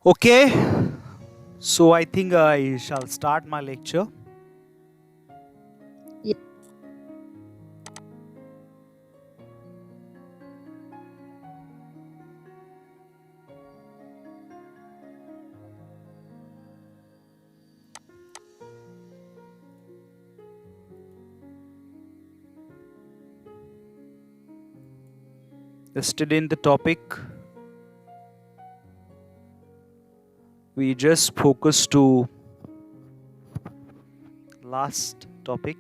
Okay, so I think I shall start my lecture. Ye- Yesterday in the topic, we just focused to last topic.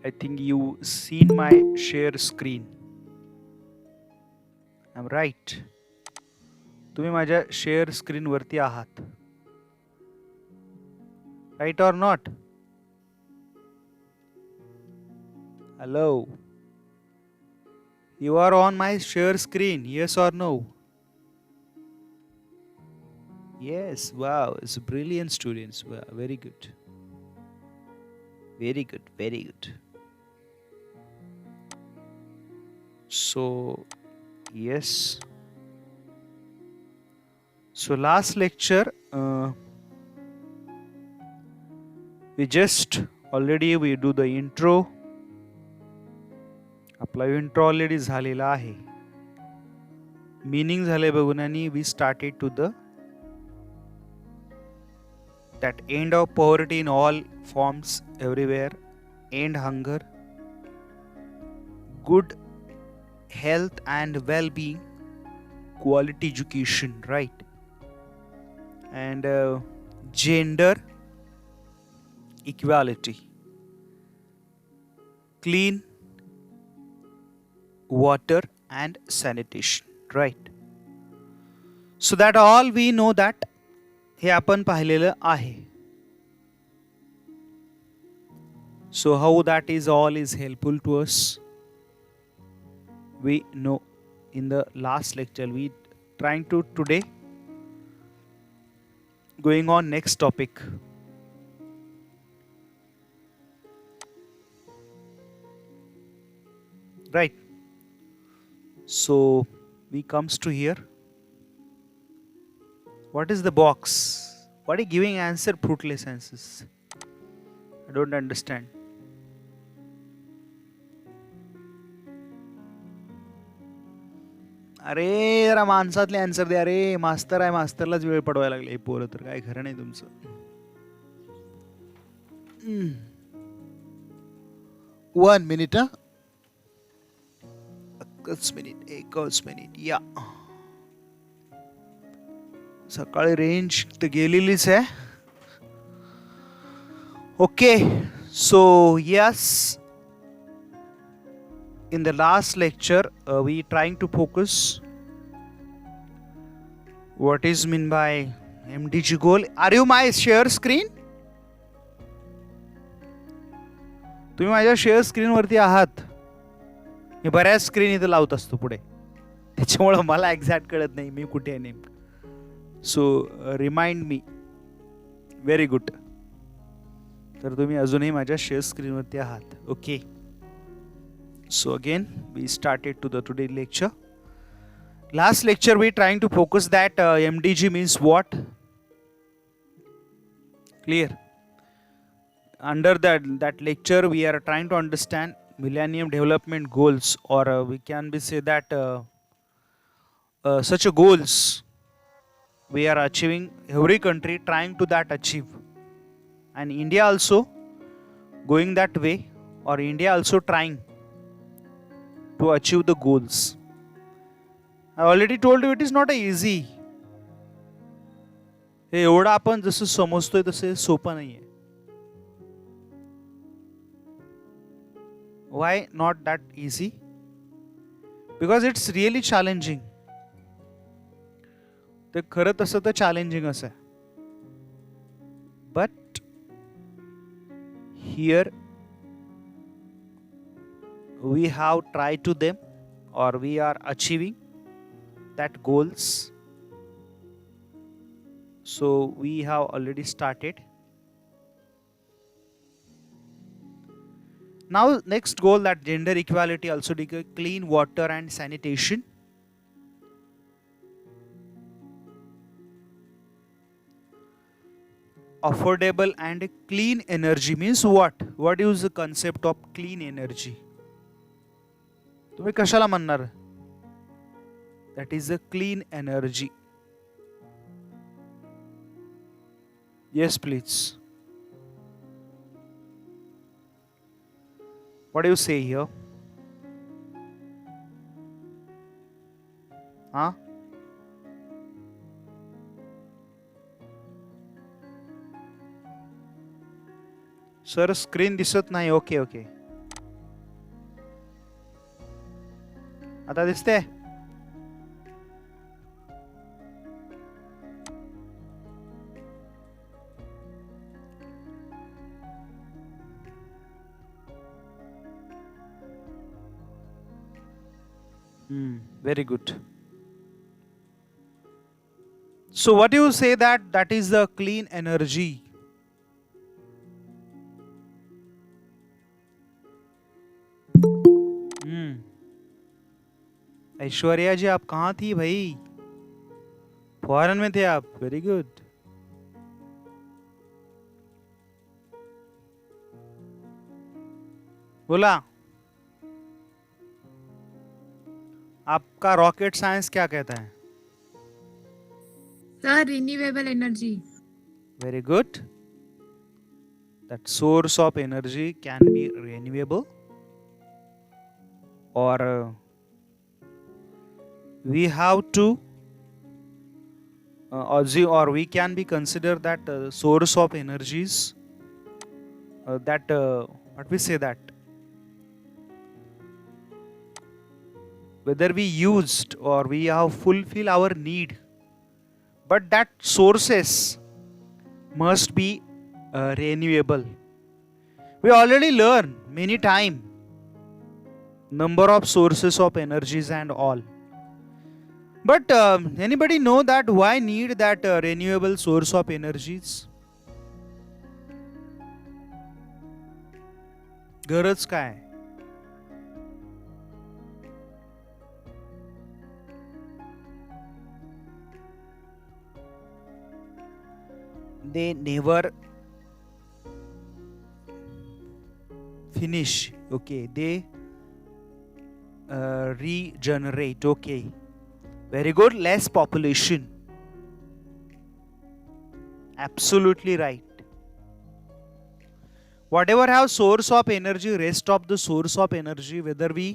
I think you seen my share screen. I'm right. तुम्ही माझ्या share screen वरती आहात. Right or not? Hello. You are on my share screen. Yes or no? Yes. Wow. It's brilliant students. Wow, very good. Very good. Very good. So, yes. So last lecture, we just already we do the intro. आपला intro already झालेला आहे. Meaning झाले बघून आणि we started to the that end of poverty in all forms everywhere, end hunger, good health and well-being, quality education, right? And gender equality, clean water and sanitation, right? So that all we know that हे आपण पाहिलेलं आहे. So how that is all is helpful to us, we know in the last lecture. We trying to today going on next topic. Right. So we comes to here. What is the box? What are you giving answer fruitless answers? I don't understand. अरे जरा माणसातले answer द्या रे. मास्तर आहे, मास्तरलाच वेळ पडवायला लागले पोरं तर काय खरं नाही तुमचं. वन मिनिट एकच मिनिट या. सकाळी रेंज तर गेलेलीच आहे. Okay, so yes, in the last lecture we trying to focus what is mean by MDG goal. Are you my share screen? तुम्ही माझ्या शेअर स्क्रीन वरती आहात. मी बऱ्याच स्क्रीन इथं लावत असतो पुढे, त्याच्यामुळं मला एक्झॅक्ट कळत नाही मी कुठे आहे नेमकं. So remind me. Very good. तर तुम्ही अजूनही माझ्या शेअर स्क्रीनवरती आहात. Okay. So again we started to the today lecture. Last lecture we trying to focus that MDG means what? Clear? Under that lecture we are trying to understand Millennium Development Goals, or we can be say that such a goals we are achieving, every country trying to that achieve, and India also going that way, or India also trying to achieve the goals. I already told you it is not easy. हे एवढं आपण जसं समजतोय तसं सोपं नाहीये. Why not that easy? Because it's really challenging. ते खरं तसं तर चॅलेंजिंग असं आहे. But here we have tried to them, or we are achieving that goals. So we have already started. Now next goal, that gender equality, also clean water and sanitation. Affordable and clean energy means what? What is the concept of clean energy? तुम्ही कशाला म्हणणार? That is a clean energy. Yes, please. What do you say here? Huh? Sir screen दिसत नाही. Okay okay, आता दिसते? Very good. So what do you say that is the clean energy? Aishwarya जी, आप कहाँ थी भाई? फॉरेन में थे आप. Very good. बोला, आपका रॉकेट साइंस क्या कहता है? Sir renewable energy. Very good. That source of energy can be renewable, और we have to or we can be consider that source of energies that what we say, that whether we used or we have fulfill our need, but that sources must be renewable. We already learn many time number of sources of energies and all, but anybody know that why need that renewable source of energies? गरज काय? They never finish. Okay, they regenerate. Okay, very good. Less population. Absolutely right. Whatever have source of energy, rest of the source of energy, whether we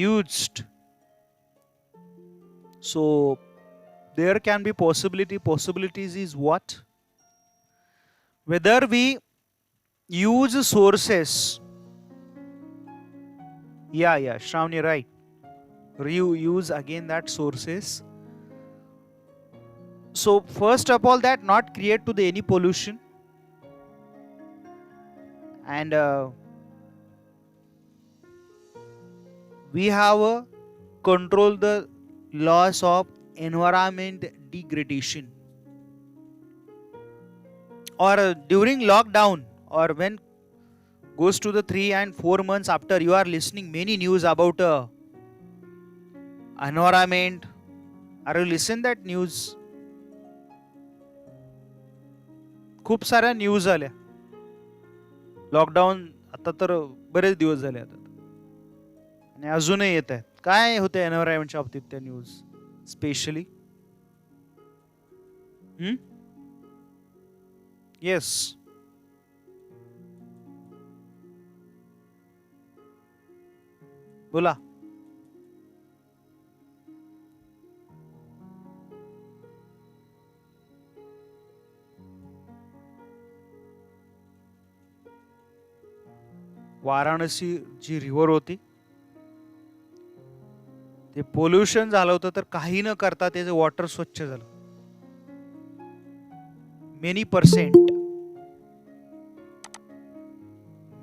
used, so there can be possibilities is what? Whether we use sources. Yeah, Shravani, right. Reuse again that sources. So first of all, that not create to the any pollution, and we have control the loss of environment degradation, or during lockdown, or when goes to the 3 and 4 months after, you are listening many news about environment. Are you listen that news? खूप साऱ्या news आल्या. Lockdown आता तर बरेच दिवस झाले आता, आणि अजूनही येत आहेत. काय होते एन्व्हायरमेंटच्या बाबतीत त्या न्यूज स्पेशली? येस, बोला. वाराणसी जी रिव्हर होती, ते पोल्युशन झालं होतं, तर काही न करता त्याचं वॉटर स्वच्छ झालं. Many percent,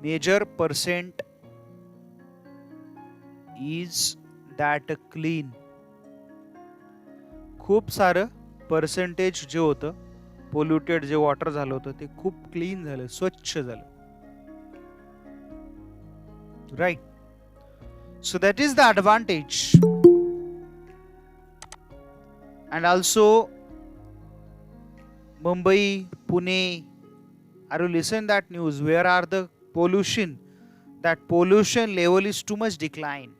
major percent is that clean. खूप सारं पर्सेंटेज जे होतं पोल्युटेड जे वॉटर झालं होतं, ते खूप क्लीन झालं, स्वच्छ झालं. right? So that is the advantage. And also Mumbai, Pune, are you listening that news? Where are the pollution? That pollution level is too much decline.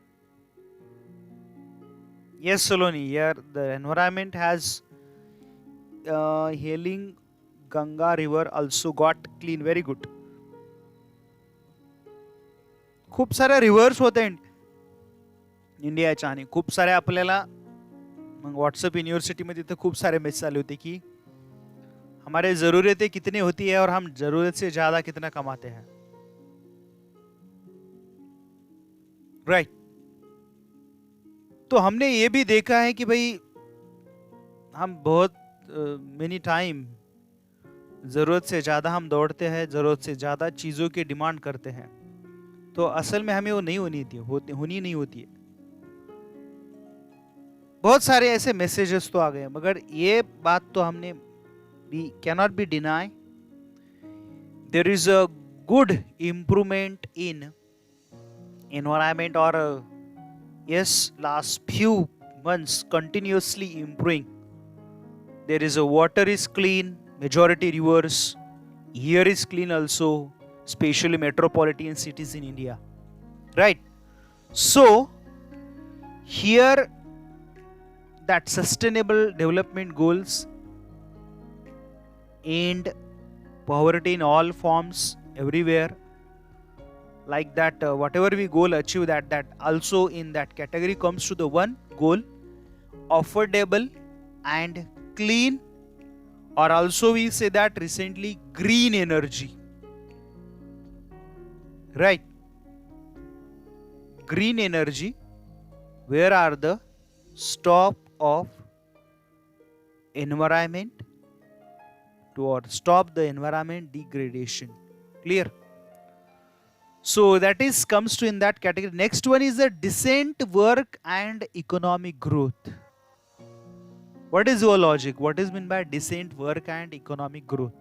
Yes, Saloni, here the environment has healing Ganga river also got clean, very good. खूप सारे reverse होते इंडियाच्या आणि खूप सारे आपल्याला मग WhatsApp यूनिवर्सिटीमध्ये तर खूप सारे मेसेज आले होते की हमारे ज़रूरतें कितनी होती है और हम ज़रूरत से ज़्यादा कितना कमाते हैं, राइट? तो हमने ये भी देखा है कि भाई हम बहुत मेनी टाइम ज़रूरत से ज़्यादा हम दौड़ते हैं, ज़रूरत से ज़्यादा चीज़ों की डिमांड करते हैं, तो असल में हमें वो नहीं होनी नहीं होती है. बहुत सारे ऐसे मैसेजेस तो आ गए, मगर ये बात तो हमने we cannot be deny there is a good improvement in environment, or yes, last few months continuously improving. There is a water is clean, majority rivers, air is clean also, especially metropolitan cities in India, right? So here that sustainable development goals and poverty in all forms everywhere, like that whatever we goal achieve, that also in that category comes to the one goal, affordable and clean, or also we say that recently green energy, right? Green energy, where are the stop of environment or stop the environment degradation, clear? So that is comes to in that category. Next one is the decent work and economic growth. What is your logic? What is meant by decent work and economic growth?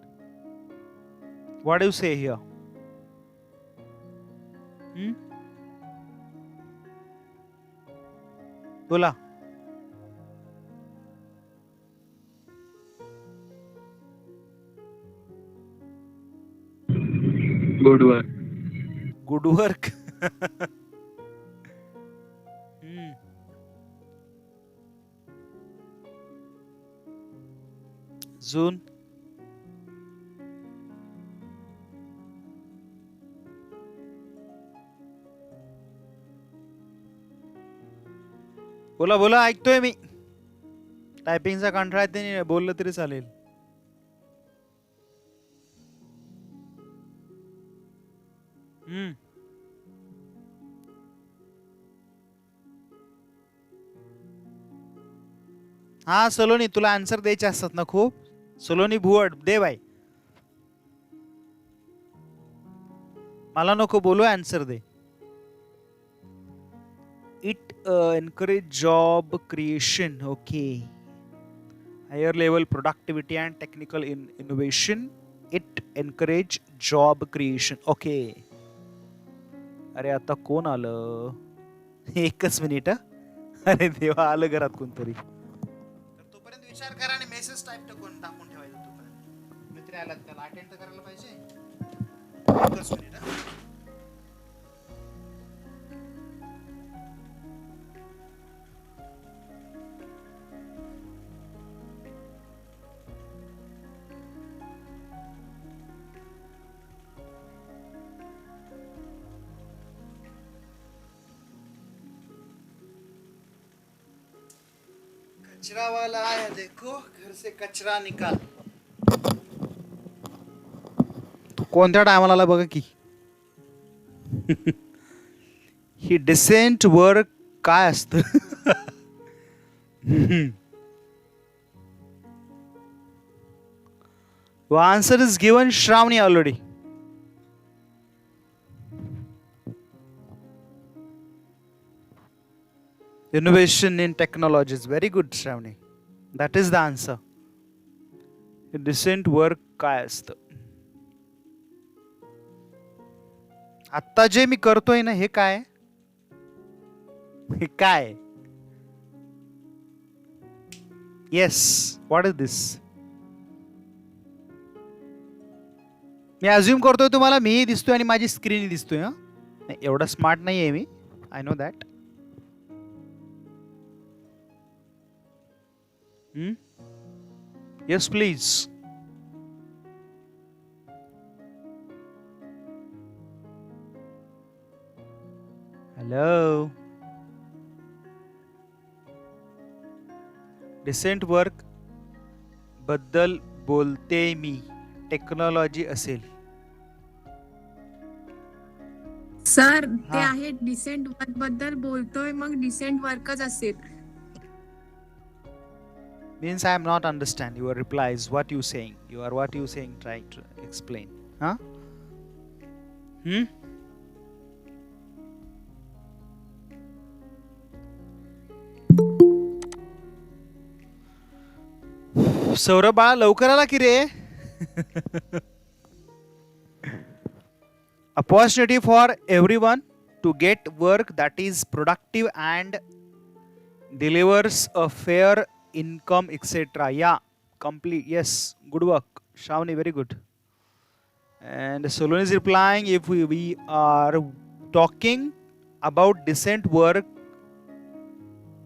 What do you say here? बोला. Good work. Good work. Zoom. बोला बोला, ऐकतोय मी. टायपिंगचा कंटाळा येते नाही, बोललं तरी चालेल. हा सलोनी, तुला आन्सर द्यायचे असतात ना खूप. सलोनी भुवड दे बाई, मला नको बोलू, answer they. It encourage job creation, okay, higher level productivity and technical innovation. It encourage job creation, okay. अरे आता कोण आलं? एकच मिनिट. अरे देवा, आलं घरात कोणतरी. तोपर्यंत विचार करा आणि मेसेज टाईप टाकून ठेवायचं. तोपर्यंत मित्र आला, त्याला अटेंड करायला पाहिजे. एकच मिनिट. कचरा वाला आया, देखो घर से कचरा निकाल. कोणत्या टायमाला आला बघा की. ही डिसेंट वर्क काय असतं? Answer is given Shravani already. Innovation in technologies. Very good, Shravani. That is the answer. Decent work काय असतं? आता जे मी करतोय ना, हे काय? हे काय? Yes, what is this? Me assume करतोय तुम्हाला मीही दिसतोय आणि माझी स्क्रीन दिसतोय. हा, एवढा स्मार्ट नाहीये मी, I know that. Yes please. Hello. Decent work बद्दल बोलते मी, टेक्नॉलॉजी असेल. सर ते आहे डिसेंट वर्क बद्दल बोलतोय, मग डिसेंट वर्कच असेल. Means I am not understand your replies. What you saying? What you saying? Trying to explain. Huh? Saurabh बाळा लवकर आला की रे. Opportunity for everyone to get work that is productive and delivers a fair income, etc. Yeah, complete. Yes, good work, Shavni. Very good. And Solon is replying, if we are talking about decent work,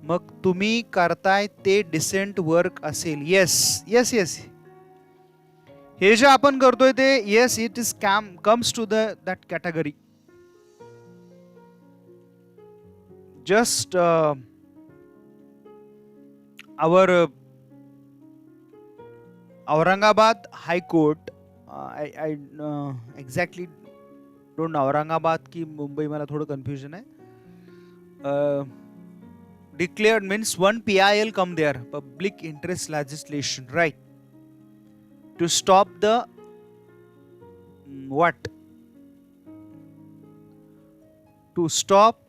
मग तुम्ही करताय ते decent work असेल. Yes yes yes, हे जे आपण करतोय ते yes, it is comes to that category. Just our Aurangabad High Court, I exactly don't know Aurangabad की मुंबई, मला थोडं कन्फ्युजन आहे. Declared means one PIL come there, public interest legislation, right, to stop the what? To stop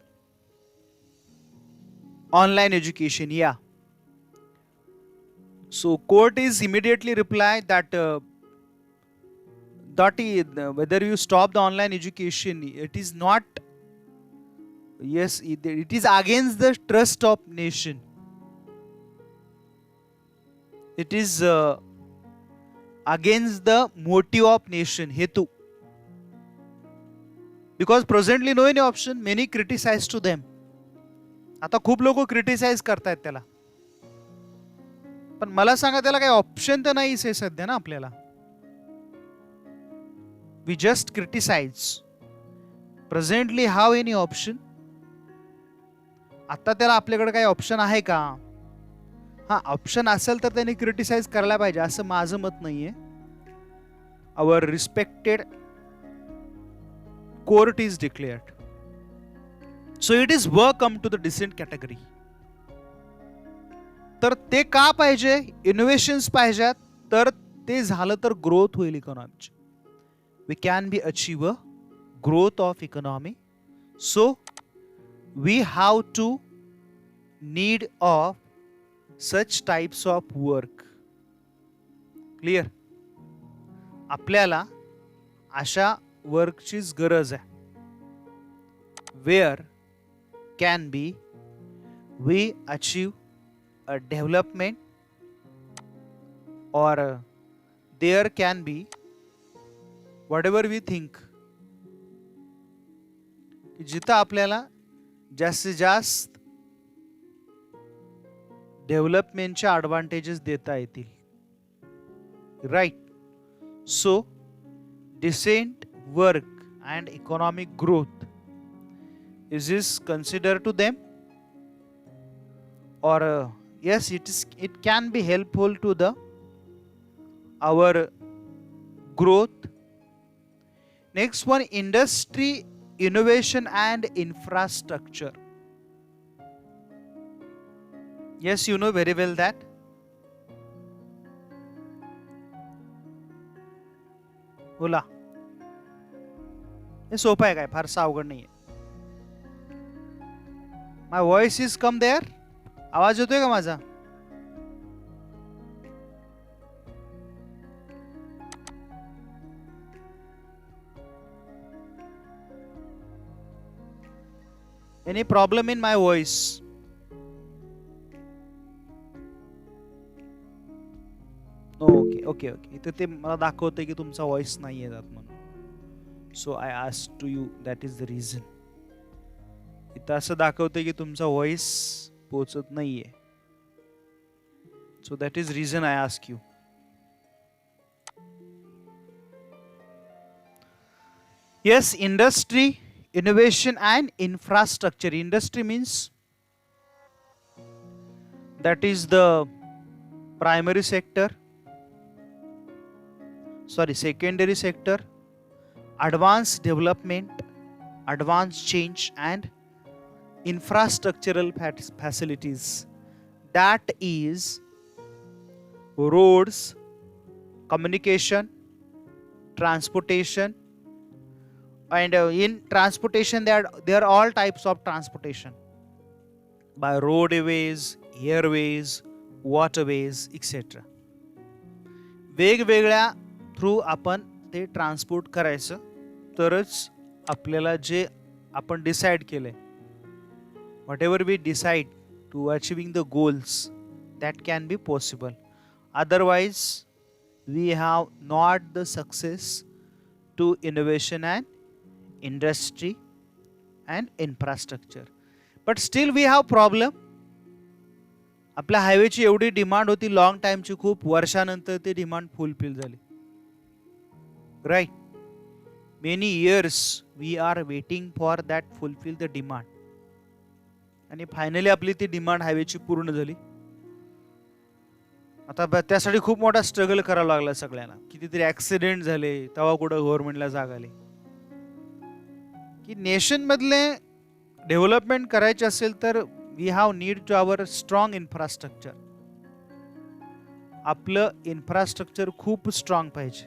online education. Yeah. So court is immediately reply that whether you stop the online education, it is not, yes, it is against the trust of nation. It is against the motive of nation, hetu. Because presently no any option, many criticize to them. आता खूप लोक criticise करतायत त्याला, पण मला सांगा त्याला काही ऑप्शन तर नाहीच आहे सध्या ना आपल्याला. We just criticise. Presently have any option? आता त्याला आपल्याकडे काही ऑप्शन आहे का? हा, ऑप्शन असेल तर त्यांनी क्रिटिसाइज करायला पाहिजे असं माझं मत नाहीये. Our respected court is declared. So it is welcome to the decent category. तर ते का पाहिजे? इनोव्हेशन्स पाहिजेत, तर ते झालं तर ग्रोथ होईल इकॉनॉमीची. We can be achieve a growth of economy. So we have to need of such types of work. Clear? आपल्याला अशा वर्कचीच गरज आहे. Where can be we achieve a development, or there can be whatever we think, जिथं आपल्याला जास्तीत जास्त डेव्हलपमेंटचे advantages देता येतील. Right? So decent work and economic growth is considered to them, or yes, it can be helpful to the our growth. Next one, industry, innovation and infrastructure. Yes, you know very well that. बोला. हे सोपं आहे, काय फारसं अवघड नाहीये. माय voice is come there. आवाज येतोय का माझा? Any problem in my voice? Okay. इथे ते मला दाखवतंय की तुमचा व्हॉइस नाही येत म्हणून. So I ask to you, that is the reason. इथं असं दाखवतंय की तुमचा व्हॉइस पोहोचत नाहीये. So that is reason I ask you. Yes, industry, innovation and infrastructure. Industry means that is the primary sector, secondary sector, advanced development, advanced change and infrastructural facilities. That is roads, communication, transportation. And in transportation, there are all types of transportation, by roadways, airways, waterways, etc. वेगवेगळ्या through आपण ते transport करायचं, तरच आपल्याला जे आपण decide केलंय, whatever we decide to achieving the goals, that can be possible. Otherwise we have not the success to innovation and industry and infrastructure. But still we have problem. आपल्या हायवेची एवढी demand होती long टाइमची, खूप वर्षानंतर ती demand fulfil झाली, right. Many years we are waiting for that fulfil the demand, आणि finally आपली ती डिमांड हायवेची पूर्ण झाली. आता त्यासाठी खूप मोठा स्ट्रगल करावा लागला सगळ्यांना. कितीतरी ऍक्सिडेंट झाले, तेव्हा कुठं गव्हर्नमेंटला जाग आली की नेशन मधले डेव्हलपमेंट करायचे असेल तर we have need to our strong infrastructure. आपलं इन्फ्रास्ट्रक्चर खूप स्ट्रॉंग पाहिजे.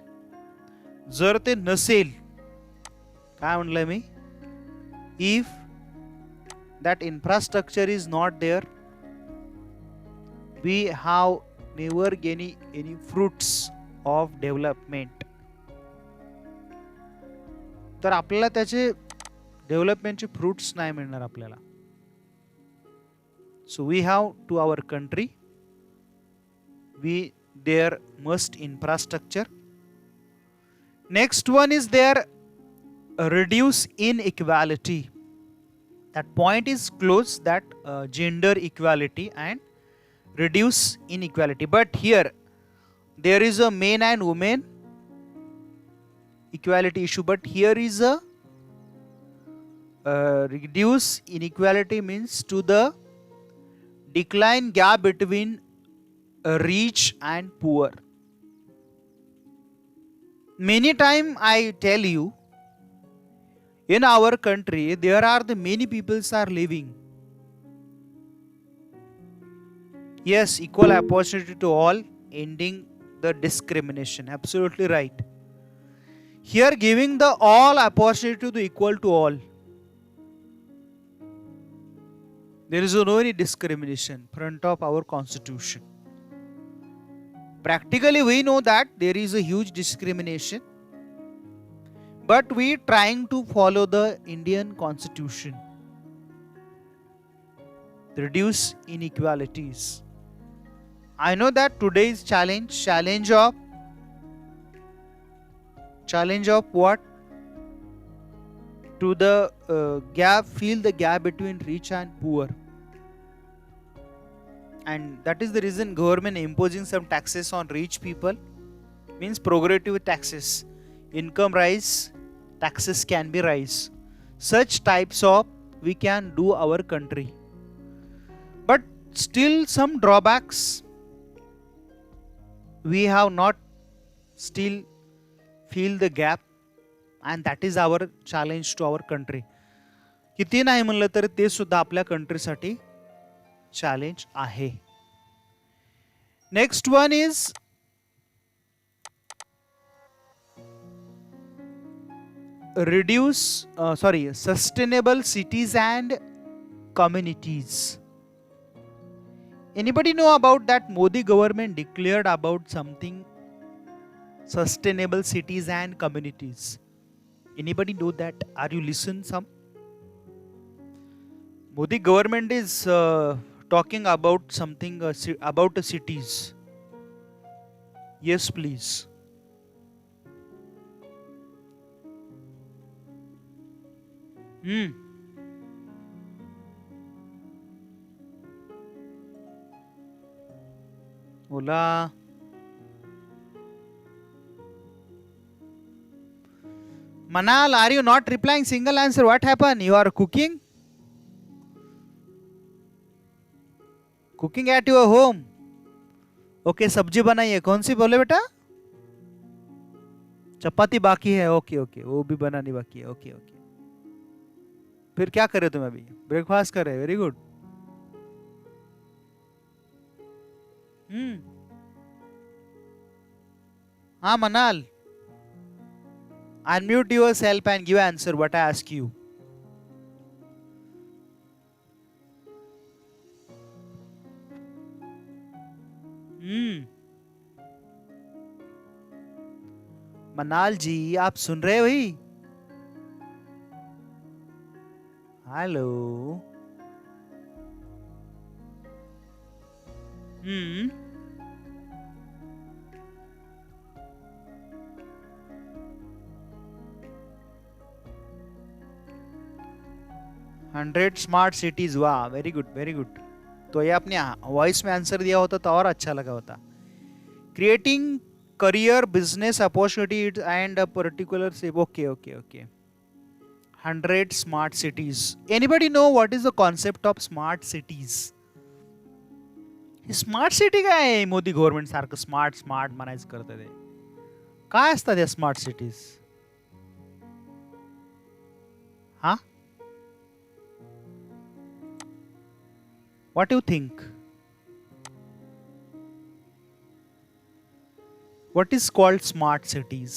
जर ते नसेल, काय म्हणलंय मी, if that infrastructure is not there, we have never any fruits of development. तर आपल्याला त्याचे डेव्हलपमेंटचे फ्रुट्स नाही मिळणार आपल्याला. So we have to our country, we there must infrastructure. Next one is there reduce inequality. That point is close, that gender equality and reduce inequality. But here there is a men and women equality issue, but here is a reduce inequality means to the decline gap between rich and poor. Many time I tell you, in our country there are the many peoples are living. Yes, equal opportunity to all, ending the discrimination, absolutely right. Here giving the all opportunity to the equal to all. There is no any discrimination front of our constitution. Practically we know that there is a huge discrimination, but we trying to follow the Indian constitution, reduce inequalities. I know that today's challenge of what, to the fill the gap between rich and poor, and that is the reason government imposing some taxes on rich people, means progressive taxes. Income rise, taxes can be rise. Such types of we can do our country, but still some drawbacks. We have not still fill the gap, and that is our challenge to our country. किती नाही म्हणलं तर ते सुद्धा आपल्या कंट्रीसाठी challenge आहे. Next one is sustainable cities and communities. Anybody know about that Modi government declared about something, sustainable cities and communities? Anybody know that? Are you listen some? Modi government is talking about something about the cities. Yes, please. Hmm. Hola. Manal, are you not replying single answer? What happened? You are cooking? Cooking at your home? Okay सब्जी बनाई है, कौन C बोले बेटा? चपाती बाकी है, okay okay, वो भी बनानी बाकी है, ओके ओके। फिर क्या करे तुम अभी? ब्रेकफास्ट करे, वेरी गुड। हाँ मनाल, unmute yourself and give answer what I ask you. मनाल जी आप सुन रहे हो ही? हेलो। हम्म 100 स्मार्ट सिटीज, वाह वेरी गुड वेरी गुड। तो ये अपने वॉइस में आंसर दिया होता तो और अच्छा लगा होता। Creating career business opportunity end particular say, okay okay okay. 100 smart cities. Anybody know what is the concept of smart cities? Smart city काय आहे? मोदी गव्हर्नमेंट सारखं स्मार्ट स्मार्ट म्हणायचं करतं ते काय असतात या स्मार्ट सिटीज? हा, what do you think? What is called smart cities?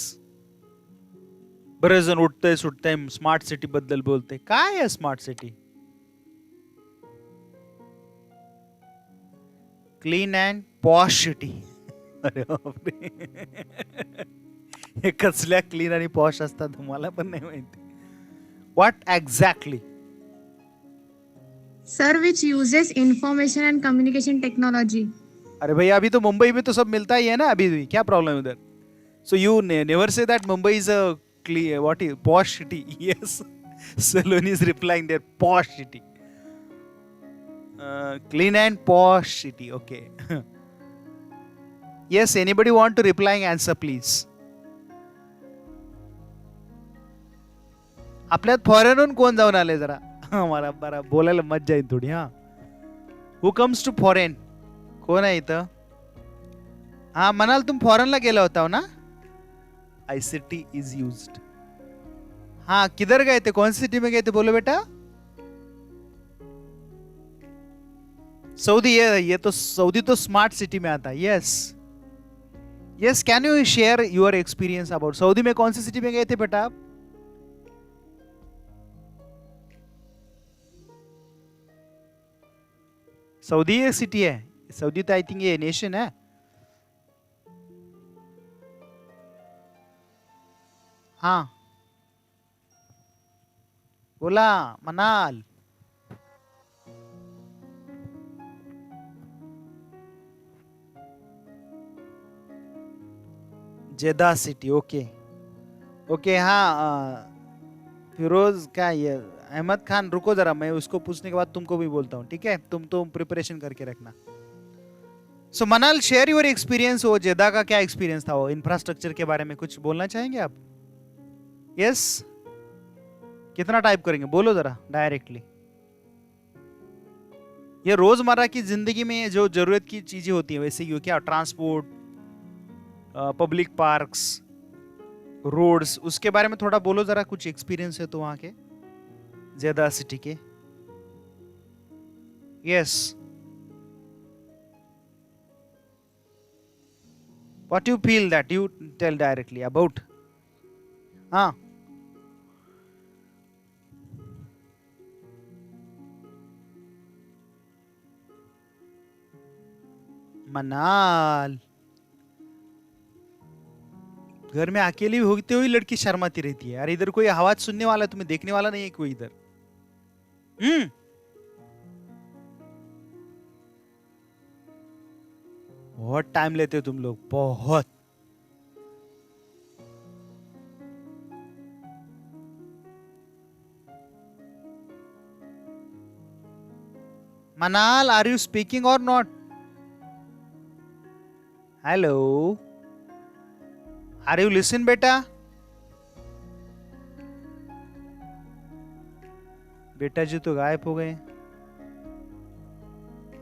बरेच जण उठतंय सुटतंय स्मार्ट सिटी बद्दल बोलते, काय आहे smart city? Clean and posh city. अरे बापरे, हे कसल्या क्लीन आणि पॉश असतात मला पण नाही माहिती. What exactly? Sir which uses information end communication technology. अरे भैया अभी तो मुंबई में तो सब मिलता ही है ना, अभी भी क्या प्रॉब्लम है उधर? So you never say that Mumbai is a what is posh city? Yes, Saloni is replying there, posh city. Clean and posh city, okay. Yes, anybody want to reply and answer please? आपल्यात फॉरेनहून कोण जाऊन आले जरा मला बरा बोलायला मज्जा येईल थोडी. हा, हु कम्स टू फॉरेन? कोण आहे इथं? हा म्हणाल तुम फॉरेनला गेला होता ना? ICT is used. हाँ, किधर गए थे? कौन सी सिटी में गए थे? बोलो बेटा. सऊदी. ये तो सऊदी तो स्मार्ट सिटी में आता है. Yes yes, can you share your experience about Saudi में कौन सी सिटी में गए थे बेटा आप? सऊदी एक सिटी है. सऊदी तो आई थिंक ये नेशन है. हाँ बोला मनाल. जेदा सिटी, ओके ओके. हाँ फिरोज क्या ये अहमद खान, रुको जरा, मैं उसको पूछने के बाद तुमको भी बोलता हूँ, ठीक है? तुम प्रिपरेशन करके रखना. सो मनाल, शेयर योर एक्सपीरियंस. वो जेदा का क्या एक्सपीरियंस था? वो इंफ्रास्ट्रक्चर के बारे में कुछ बोलना चाहेंगे आप? यस, कितना टाइप करेंगे? बोलो जरा डायरेक्टली. ये रोजमर्रा की जिंदगी में जो जरूरत की चीजें होती है, वैसे ही क्या ट्रांसपोर्ट, पब्लिक पार्क्स, रोड्स, उसके बारे में थोड़ा बोलो जरा. कुछ एक्सपीरियंस है तो वहां के जेदा सिटी के. Yes, what you feel that you tell directly about. हाँ, मनाल, घर में अकेली होते हुए लड़की शर्माती रहती है. अरे इधर कोई आवाज सुनने वाला, तुम्हें देखने वाला नहीं है कोई इधर. बहुत टाइम लेते हो तुम लोग, बहुत. Manal, are you speaking or not? Hello. Are you listen, beta? बेटा जी तो गायब हो गए.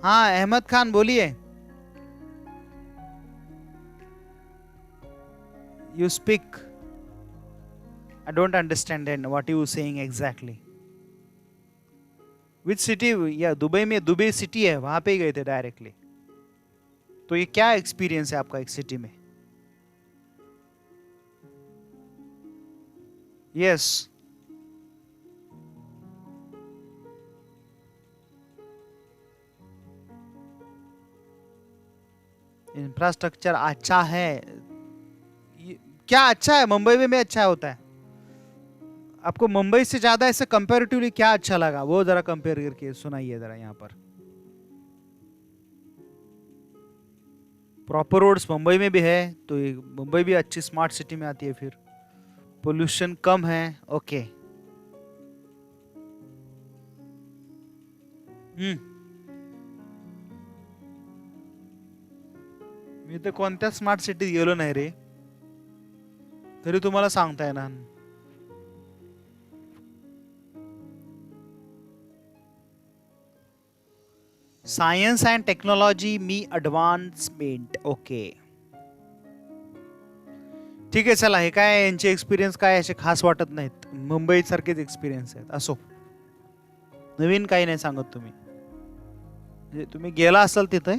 हाँ अहमद खान बोलिए. You speak. I don't understand then what you saying exactly. Which city? या दुबई में, दुबई सिटी है, वहां पे ही गए थे डायरेक्टली. तो ये क्या एक्सपीरियंस है आपका एक सिटी में? यस. इंफ्रास्ट्रक्चर अच्छा है. क्या अच्छा है? मुंबई में अच्छा होता है. आपको मुंबई से ज्यादा ऐसे कंपैरेटिवली क्या अच्छा लगा, वो जरा कंपेयर करके सुनाइए जरा. यहाँ पर प्रॉपर रोड्स मुंबई में भी है, तो मुंबई भी अच्छी स्मार्ट सिटी में आती है. फिर पोल्यूशन कम है. ओके. मी तर कोणत्या स्मार्ट सिटीत गेलो नाही रे, तरी तुम्हाला सांगता येणार. Science and technology me advancement. Okay ठीक आहे. चला, हे काय यांचे एक्सपिरियन्स काय असे खास वाटत नाहीत, मुंबई सारखेच एक्सपिरियन्स आहेत. असो, नवीन काही नाही सांगत तुम्ही. तुम्ही गेला असाल तिथे,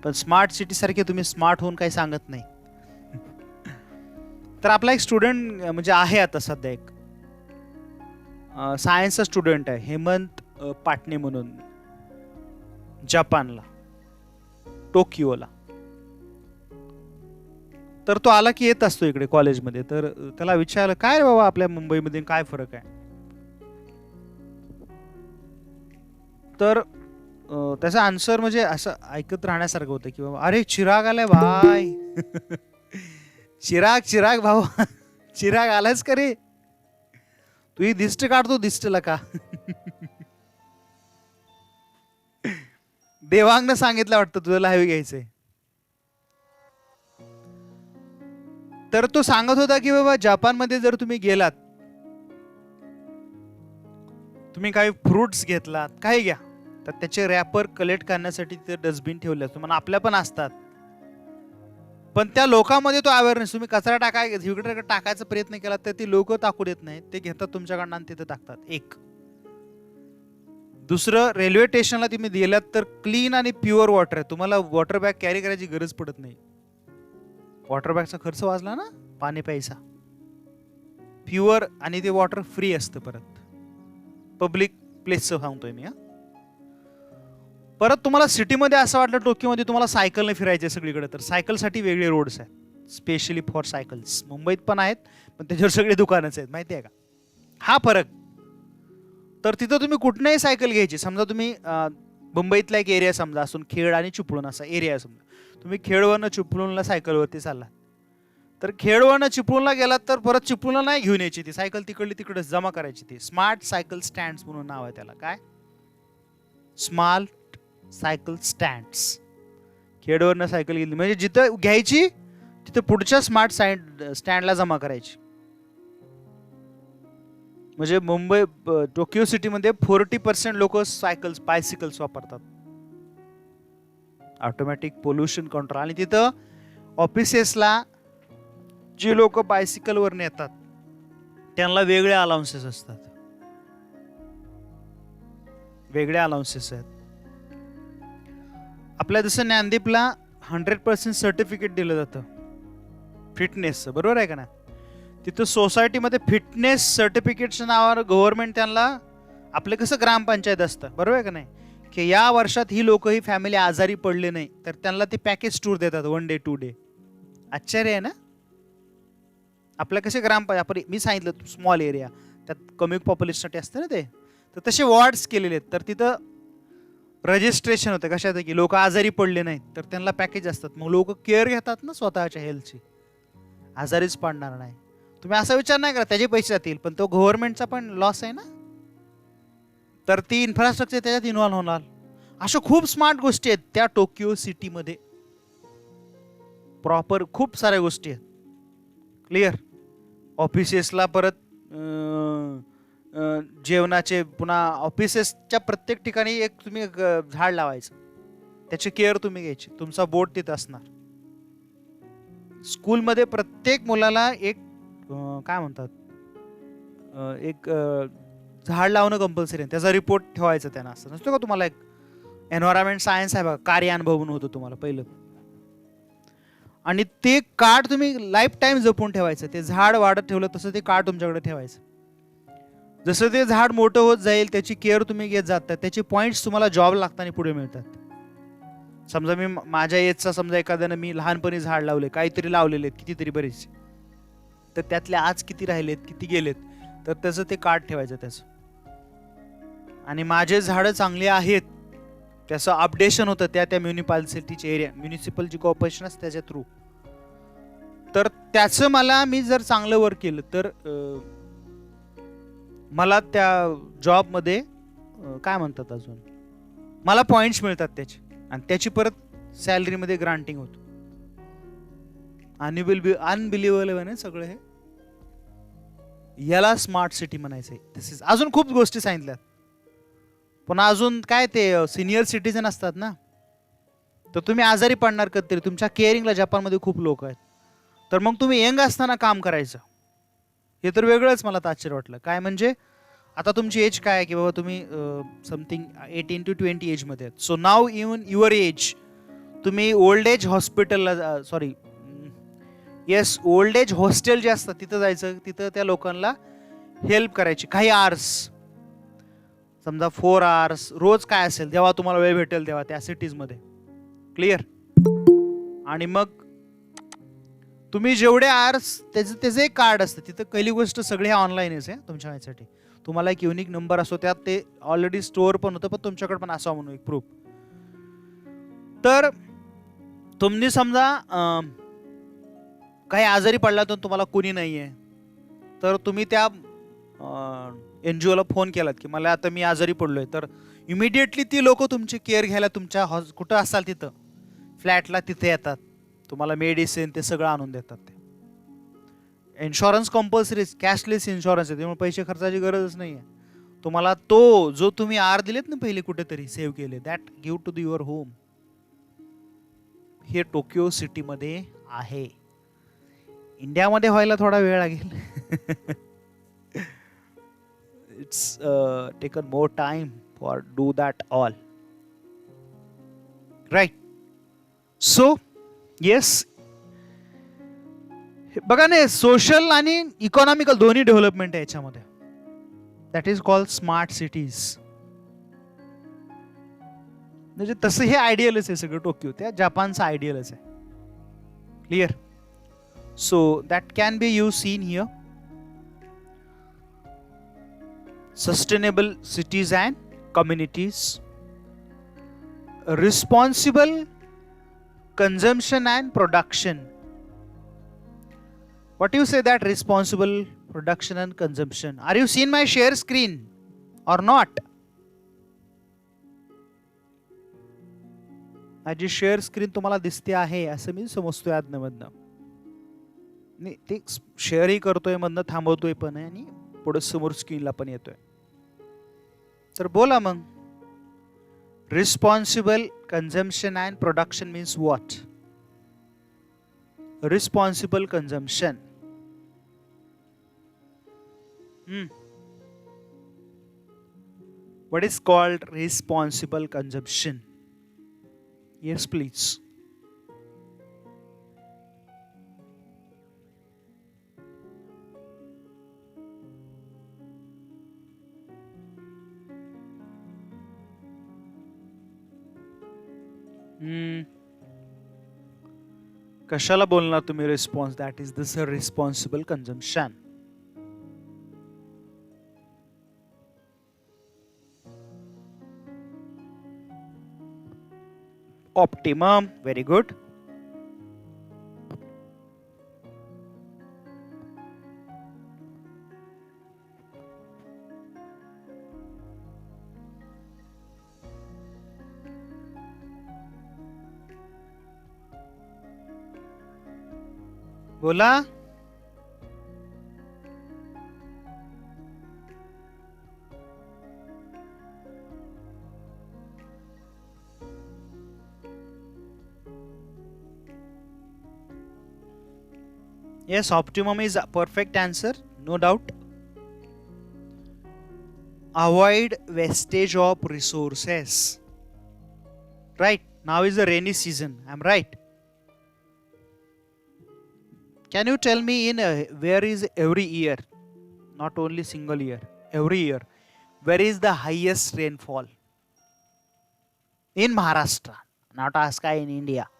पण स्मार्ट सिटी सारखे तुम्ही स्मार्ट होऊन काही सांगत नाही. तर आपला एक स्टुडंट म्हणजे आहे आता सध्या, एक सायन्सचा स्टुडंट आहे, हेमंत पाटणे म्हणून, जपानला, टोकियोला. तर तो आला की येत असतो इकडे कॉलेजमध्ये. तर त्याला विचारलं, काय रे बाबा आपल्या मुंबईमध्ये काय फरक आहे? तर त्याचा आन्सर म्हणजे असं ऐकत राहण्यासारखं होतं की बाबा, अरे चिराग आलाय भाई. चिराग चिराग भाऊ, चिराग आलायच का रे? तू ही दिष्ट काढतो दिष्टला का? देवांगनं सांगितलं वाटतं तुझं लाईव्ह घ्यायचंय. तर तो सांगत होता की बाबा जपानमध्ये जर तुम्ही गेलात, तुम्ही काही फ्रुट्स घेतलात, काही घ्या, तर त्याचे रॅपर कलेक्ट करण्यासाठी ते डस्टबिन ठेवले असतो. म्हणून आपल्या पण असतात, पण त्या लोकांमध्ये तो अवेअरनेस, तुम्ही कचरा इकडे टाकायचा प्रयत्न केला तर ती लोक टाकू देत नाहीत, ते घेतात तुमच्याकडनं आणि तिथे टाकतात. एक. दुसरं, रेल्वे स्टेशनला तुम्ही गेलात तर क्लीन आणि प्युअर वॉटर आहे. तुम्हाला वॉटर बॅग कॅरी करायची गरज पडत नाही. वॉटर बॅगचा खर्च वाचला ना, पाणी प्यायचा. प्युअर आणि ते वॉटर फ्री असतं. परत पब्लिक प्लेसचं सांगतोय मी. परत तुम्हाला सिटीमध्ये असं वाटलं, टोकियोमध्ये तुम्हाला सायकलने फिरायचे सगळीकडे, तर सायकलसाठी वेगळे रोड्स आहेत, स्पेशली फॉर सायकल्स. मुंबईत पण आहेत, पण त्याच्यावर सगळे दुकानच आहेत, माहिती आहे का? हा फरक. तर तिथं तुम्ही कुठनंही सायकल घ्यायची. समजा तुम्ही मुंबईतला एक एरिया समजा असून, खेड आणि चिपळूण असा एरिया समजा, तुम्ही खेडवरनं चिपळूणला सायकलवरती चालला, तर खेडवरनं चिपळूणला गेलात तर परत चिपळूणला नाही घेऊन यायची ती सायकल, तिकडली तिकडेच जमा करायची. ती स्मार्ट सायकल स्टँड म्हणून नाव आहे त्याला. काय? Smart cycle stands. खेडवरनं सायकल गेली म्हणजे जिथं घ्यायची तिथं पुढच्या स्मार्ट स्टँडला जमा करायची. म्हणजे मुंबई, टोकियो सिटीमध्ये 40% लोक बायसिकल्स वापरतात. Automatic pollution control. आणि तिथं ऑफिसेसला जे लोक बायसिकलवर येतात त्यांना वेगळे अलाउन्सेस असतात, वेगळे अलाउन्सेस आहेत. आपल्या जसं ज्ञानदीपला 100% सर्टिफिकेट दिलं जातं फिटनेसचं, बरोबर आहे का ना? तिथं सोसायटीमध्ये फिटनेस सर्टिफिकेटच्या नावावर गव्हर्नमेंट त्यांना, आपलं कसं ग्रामपंचायत असतं, बरोबर आहे का नाही, की या वर्षात ही लोक, ही फॅमिली आजारी पडले नाही तर त्यांना ते पॅकेज टूर देतात, 1 डे 2 डे. आश्चर्य आहे ना? आपल्या कसे आपण मी सांगितलं स्मॉल एरिया, त्यात कमी पॉप्युलेशनसाठी असतं ना ते, तर तसे वॉर्ड्स केलेले आहेत. तर तिथं रजिस्ट्रेशन होतं कशात की लोक आजारी पडले नाहीत तर त्यांना पॅकेज असतात, मग लोक केअर घेतात ना स्वतःच्या हेल्थची, आजारीच पडणार नाही. तुम्ही असा विचार नाही करा त्याचे पैसे जातील, पण तो गव्हर्नमेंटचा पण लॉस आहे ना, तर ती इन्फ्रास्ट्रक्चर त्याच्यात इन्व्हॉल्व्ह होणार. अशा खूप स्मार्ट गोष्टी आहेत त्या टोकियो सिटीमध्ये, प्रॉपर खूप साऱ्या गोष्टी आहेत. क्लिअर. ऑफिसेसला परत जेवणाचे, पुन्हा ऑफिसेसच्या प्रत्येक ठिकाणी एक तुम्ही झाड लावायचं, त्याची केअर तुम्ही घ्यायची, तुमचा बोर्ड तिथं असणार. स्कूलमध्ये प्रत्येक मुलाला एक काय म्हणतात, एक झाड लावणं कंपल्सरी आहे, त्याचा रिपोर्ट ठेवायचा त्यांना. असं नसतो का तुम्हाला एक एन्व्हायरमेंट सायन्स आहे बघा, कार्य अनुभव म्हणून होतं तुम्हाला पहिलं, आणि ते कार्ड तुम्ही लाईफ टाईम जपून ठेवायचं. ते झाड वाढत ठेवलं तसं ते कार्ड तुमच्याकडे ठेवायचं. जसं ते झाड मोठं होत जाईल त्याची केअर तुम्ही घेत जातात, त्याचे पॉईंट्स तुम्हाला जॉब लागताना पुढे मिळतात. समजा मी माझ्या एजचा, समजा एखाद्यानं मी लहानपणी झाड लावले, काहीतरी लावलेले आहेत कितीतरी बरेचसे, तर त्यातले आज किती राहिलेत किती गेलेत, तर त्याचं ते कार्ड ठेवायचं त्याचं. आणि माझे झाडं चांगली आहेत त्याचं अपडेशन होतं त्या म्युनिसिपालिटीच्या एरिया, म्युनिसिपल जी कॉर्पोरेशन असते त्याच्या थ्रू. तर त्याचं मला, मी जर चांगलं वर्क केलं तर मला त्या जॉबमध्ये काय म्हणतात अजून, मला पॉइंट्स मिळतात त्याचे, आणि त्याची परत सॅलरीमध्ये ग्रांटिंग होतो. अनबिलिव्हेबल आहे सगळं हे. याला स्मार्ट सिटी म्हणायचंय. तसेच अजून खूप गोष्टी सांगितल्यात. पुन्हा अजून काय, ते सिनियर सिटीजन असतात ना, तर तुम्ही आजारी पडणार कधीतरी, तुमच्या केअरिंगला जपानमध्ये खूप लोक आहेत, तर मग तुम्ही यंग असताना काम करायचं. हे तर वेगळंच मला आश्चर्य वाटलं. काय म्हणजे आता तुमची एज काय आहे की बाबा तुम्ही समथिंग 18 to 20 एजमध्ये आहेत. So now even your age तुम्ही ओल्ड एज हॉस्पिटलला, sorry yes, old age hostel जे असतात तिथं जायचं, तिथं त्या लोकांना हेल्प करायची काही आवर्स, समजा 4 आवर्स रोज काय असेल जेव्हा तुम्हाला वेळ भेटेल तेव्हा त्या सिटीजमध्ये. क्लिअर. आणि मग तुम्ही जेवढे आवर्स, त्याचं एक कार्ड असतं तिथं. पहिली गोष्ट सगळे ऑनलाईनच आहे तुमच्या माहितीसाठी. तुम्हाला एक युनिक नंबर असतो, त्यात ते ऑलरेडी स्टोअर पण होतं, पण तुमच्याकडे पण असावं म्हणून एक प्रूफ. तर तुम्ही समजा काही आजारी पडला तर तुम्हाला कोणी नाही आहे, तर तुम्ही त्या NGOला फोन केलात की मला आता मी आजारी पडलोय, तर इमिडिएटली ती लोक तुमची केअर घ्यायला तुमच्या कुठं असाल तिथं फ्लॅटला तिथे येतात, तुम्हाला मेडिसिन ते सगळं आणून देतात. ते इन्शुरन्स कंपल्सरी, कॅशलेस इन्शुरन्स आहे, त्यामुळे पैसे खर्चाची गरजच नाही आहे. तुम्हाला तो जो तुम्ही आर दिलेत ना पहिले कुठेतरी सेव्ह केले, that give to your home. हे टोकियो सिटीमध्ये आहे. इंडियामध्ये व्हायला थोडा वेळ लागेल. It's taken more time for do that all. Right. So, yes. बघा ना, सोशल आणि इकॉनॉमिकल दोन्ही डेव्हलपमेंट आहे याच्यामध्ये. That is called smart cities. म्हणजे तसं हे आयडियलच आहे सगळं टोकियो, त्या जपानचं आयडियलच आहे. Clear. So that can B you seen here. Sustainable cities and communities, responsible consumption and production. What do you say that responsible production and consumption? Are you seeing my share screen or not? माझी share screen तुम्हाला दिसते आहे असं मी समजतोय आदनमधनं. नाही, ते शेअरही करतोय मधनं थांबवतोय पण आहे, आणि पुढे समोर स्क्रीनला पण येतोय. तर बोला मग. Responsible consumption and production means what? Responsible consumption. What is called responsible consumption? Yes, please. कशाला बोलणार तुम्ही response? That is this responsible consumption. Optimum. Very good. बोला. Yes, optimum is a perfect answer, no doubt. Avoid wastage of resources. Right, now is the rainy season. I'm right. Can you tell me where is every year, not only single year, every year, where is the highest rainfall? In Maharashtra, not Aska in India.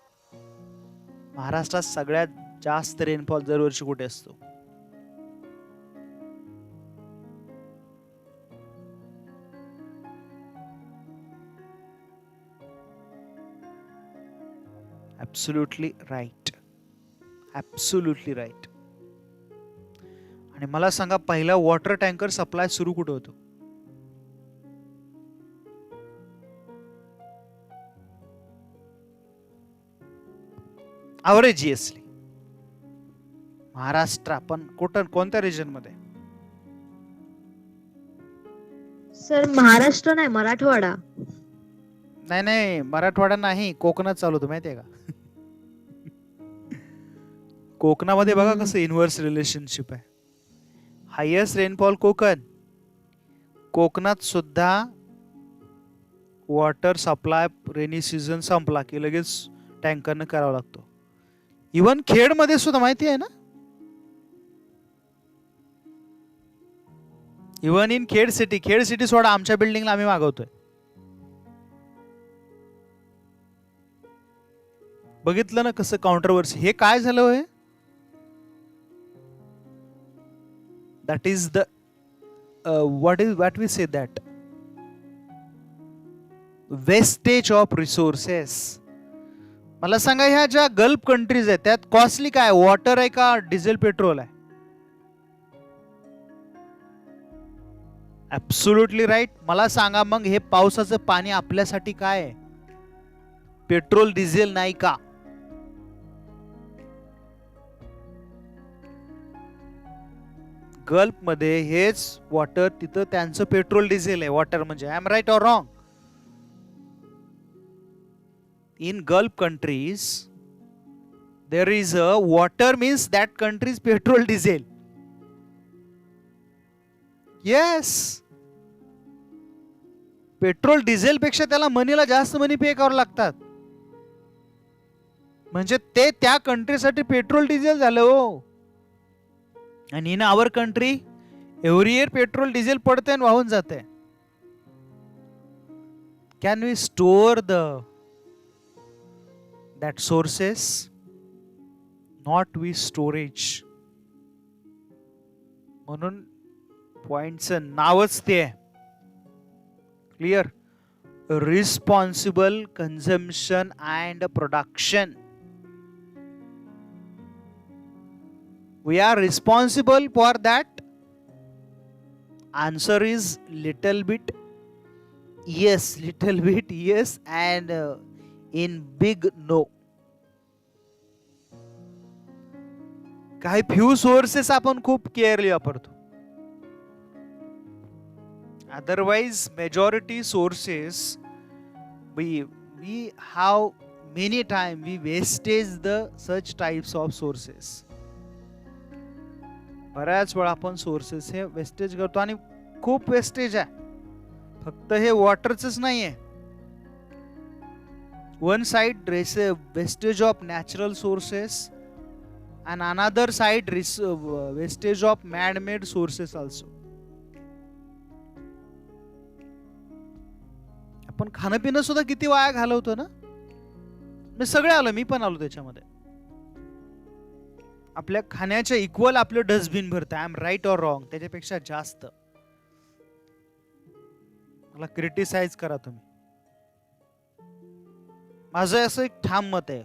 महाराष्ट्रात सगळ्यात जास्त rainfall दरवर्षी कुठे असतो? Absolutely right. Absolutely right. आणि मला सांगा, पहिला वॉटर टँकर सप्लाय सुरू कुठे होतो? अवरेजियसली महाराष्ट्र. पण कोणत्या रिजन मध्ये? सर महाराष्ट्र नाही, मराठवाडा. नाही, मराठवाडा नाही, कोकणात चालू होतं माहितीये का? कोकणामध्ये बघा कसं इनव्हर्स रिलेशनशिप आहे. Highest rainfall Konkan. कोकणात सुद्धा वॉटर सप्लाय रेनी सीझन संपला की लगेच टँकरनं करावा लागतो. इवन खेड मध्ये सुद्धा माहिती आहे ना, इवन इन खेड सिटी सोडा, आमच्या बिल्डिंगला आम्ही मागवतोय. बघितलं ना कसं काउंटरवर्सी. हे काय झालं होय? That is the what we say that wastage of resources. मला सांगा, ह्या ज्या गल्फ कंट्रीज आहेत त्यात कॉस्टली काय, वॉटर आहे का डिझेल पेट्रोल आहे? Absolutely right. मला सांगा मग, हे पावसाचं पाणी आपल्यासाठी काय आहे? पेट्रोल डिझेल नाही का? गल्फ मध्ये हेच वॉटर, तिथं त्यांचं पेट्रोल डिझेल आहे वॉटर म्हणजे. I am right or wrong? In Gulf countries, there is a water means that country's petrol diesel. Yes. Petrol diesel पेक्षा त्याला मनीला जास्त मनी पे करावं लागतात. म्हणजे ते त्या कंट्रीसाठी पेट्रोल डिझेल झालं हो. आणि in our country every year petrol diesel पडते आणि वाहून जाते. Can we store that sources? Not we storage. म्हणून पॉइंटचं नावच ते आहे. Clear? Responsible consumption and production. We are responsible for that. Answer is little bit yes, little bit yes, and in big no. काही few sources आपण खूप केअरली वापरतो. Otherwise, majority sources we have many time we wastage the such types of sources. बऱ्याच वेळा आपण sources हे wastage करतो आणि खूप वेस्टेज आहे. फक्त हे वॉटरच नाहीये. One side wastage of natural sources and another side wastage of man-made sources also. आपण खाणं पिणं सुद्धा किती वाया घालवतो ना. मी सगळे आलो, मी पण आलो त्याच्यामध्ये. आपल्या खाण्याच्या इक्वल आपलं डस्टबिन भरतं. I am right or wrong? त्याच्यापेक्षा जास्त. मला क्रिटिसाइज करा तुम्ही. माझं असं एक ठाम मत आहे,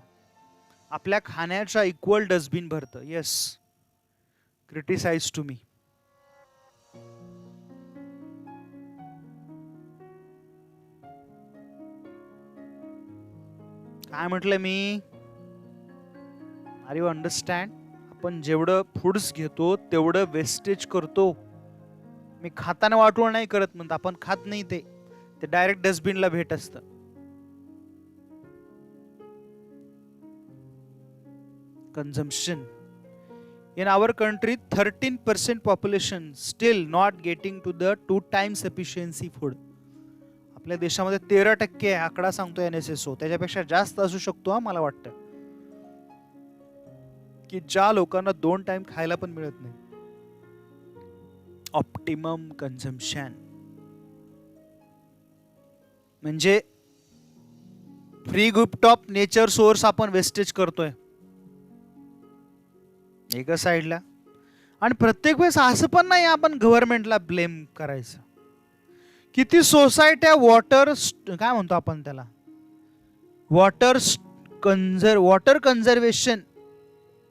आपल्या खाण्याच्या इक्वल डस्टबिन भरतं. Yes, criticise to me. काय म्हटलं मी? R you understand? आपण जेवढं फूड्स घेतो तेवढं वेस्टेज करतो. मी खाताना वाटोळ नाही करत म्हणतो, आपण खात नाही ते डायरेक्ट डस्टबिनला भेट असतं. Consumption. In our country, 13% population still not getting to the 2 times efficiency food. आपल्या देशामध्ये 13% आकडा सांगतो NSSO. त्याच्यापेक्षा जास्त असू शकतो हा, मला वाटतं, की ज्या लोकांना 2 टाइम खायला पण मिळत नाही. ऑप्टिमम कन्झम्पशन म्हणजे फ्री गुपटॉप नेचर सोर्स आपण वेस्टेज करतोय एका साईडला. आणि प्रत्येक वेळेस असं पण नाही आपण गव्हर्नमेंटला ब्लेम करायचं. किती सोसायट्या वॉटर काय म्हणतो आपण त्याला, वॉटर कन्झर्वेशन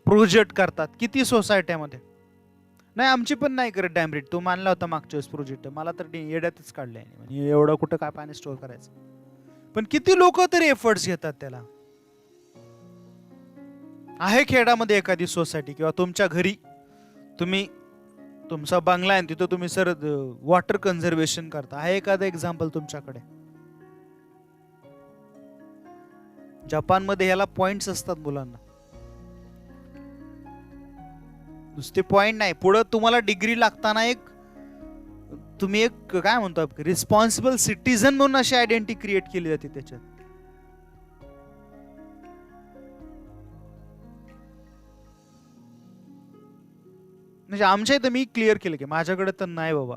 प्रोजेक्ट करतात. किती सोसायट्यामध्ये. नाही आमची पण नाही करत डॅमरीट. तो मानला होता मागच्या वेळेस प्रोजेक्ट, मला तर येड्यातच काढलंय. म्हणजे एवढं कुठं काय पाणी स्टोअर करायचं. पण किती लोक तरी एफर्ट्स घेतात त्याला. आहे खेडामध्ये एखादी सोसायटी किंवा तुमच्या घरी तुम्ही तुमचा बंगला आहे तिथं तुम्ही सर वॉटर कन्झर्वेशन करता, आहे एखादं एक्झाम्पल तुमच्याकडे? जपानमध्ये ह्याला पॉइंट्स असतात मुलांना. नुसते पॉइंट नाही, पुढे तुम्हाला डिग्री लागताना तुम्ही एक काय म्हणतो रिस्पॉन्सिबल सिटीझन म्हणून अशी आयडेंटिटी क्रिएट केली जाते त्याच्यात. म्हणजे आमच्या इथं मी क्लिअर केलं की माझ्याकडे तर नाही बाबा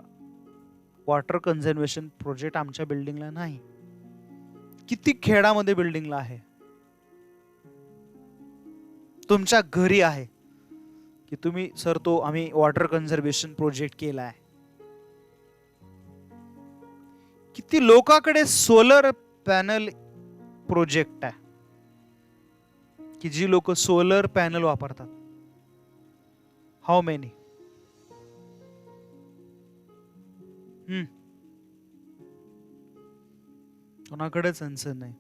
वॉटर कन्झर्वेशन प्रोजेक्ट, आमच्या बिल्डिंगला नाही. किती खेडामध्ये बिल्डिंगला आहे. तुमच्या घरी आहे की तुम्ही सर तो आम्ही वॉटर कन्झर्वेशन प्रोजेक्ट केलाय. किती लोकांकडे सोलर पॅनल प्रोजेक्ट आहे की जी लोक सोलर पॅनल वापरतात. How many? कोणाकडेच आन्सर नाही.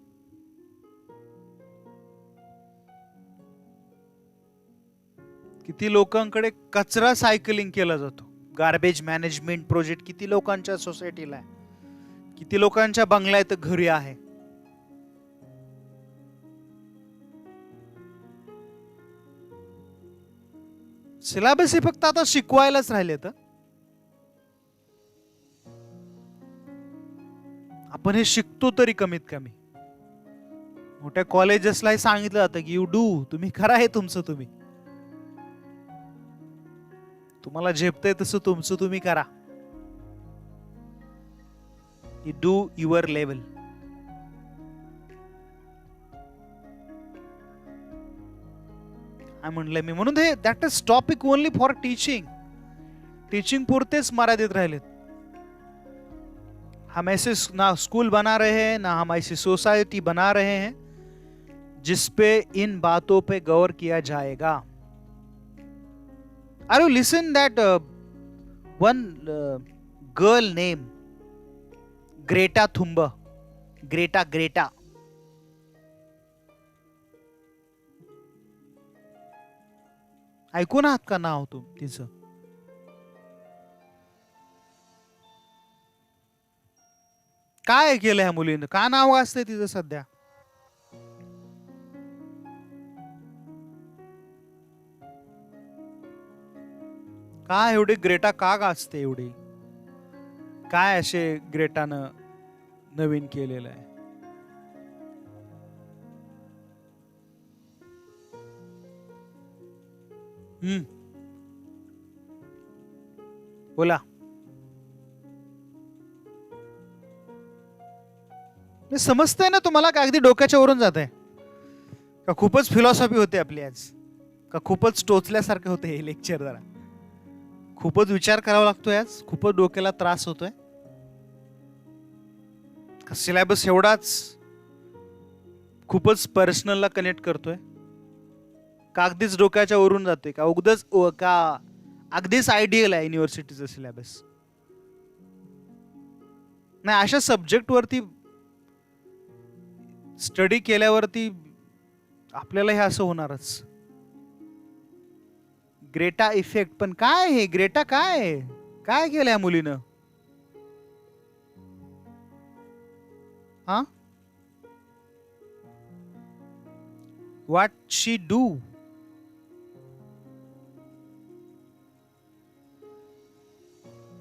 किती लोकांकडे कचरा सायकलिंग केला जातो. गार्बेज मॅनेजमेंट प्रोजेक्ट किती लोकांच्या सोसायटीला आहे, किती लोकांच्या बंगल्यात घरी आहे. सिलेबस हे फक्त आता शिकवायलाच राहिले. तर आपण हे शिकतो तरी कमीत कमी. मोठ्या कॉलेजेसला सांगितलं जातं की यू डू, तुम्ही करा हे तुमचं तुम्ही. तुम्हाला झेपतंय तसं तुमचं तुम्ही करा. You do your level. म्हणलंय मी. म्हणून हे that is topic only for teaching. Teaching पुरतेच मर्यादित राहिलेत. हम ऐसे ना स्कूल बना रहे हैं ना हम ऐसी सोसाइटी बना रहे हैं जिसपे इन बातों पे गौर किया जाएगा. Are you listen that one girl name Greta Thunberg. Greta ऐकून आहात का नाव तिचं? काय केलं ह्या मुलीनं? का नाव असते तिचं सध्या? काय एवढी ग्रेटा का गाजते एवढी? काय असे ग्रेटानं नवीन केलेलं आहे? बोला. समजतंय ना तुम्हाला का अगदी डोक्याच्या वरून जात आहे का? खूपच फिलॉसॉफी होते आपली आज का? खूपच टोचल्यासारखे होते हे लेक्चर. जरा खूपच विचार करावा लागतोय आज. खूपच डोक्याला त्रास होतोय. सिलेबस एवढाच खूपच पर्सनलला कनेक्ट करतोय का अगदीच डोक्याच्या वरून जातोय का का अगदीच आयडियल आहे युनिव्हर्सिटीचा सिलेबस? नाही, अशा सब्जेक्ट वरती स्टडी केल्यावरती आपल्याला हे असं होणारच. Greta effect. पण काय हे ग्रेटा? काय काय केलं या मुलीनं? हा, what she do?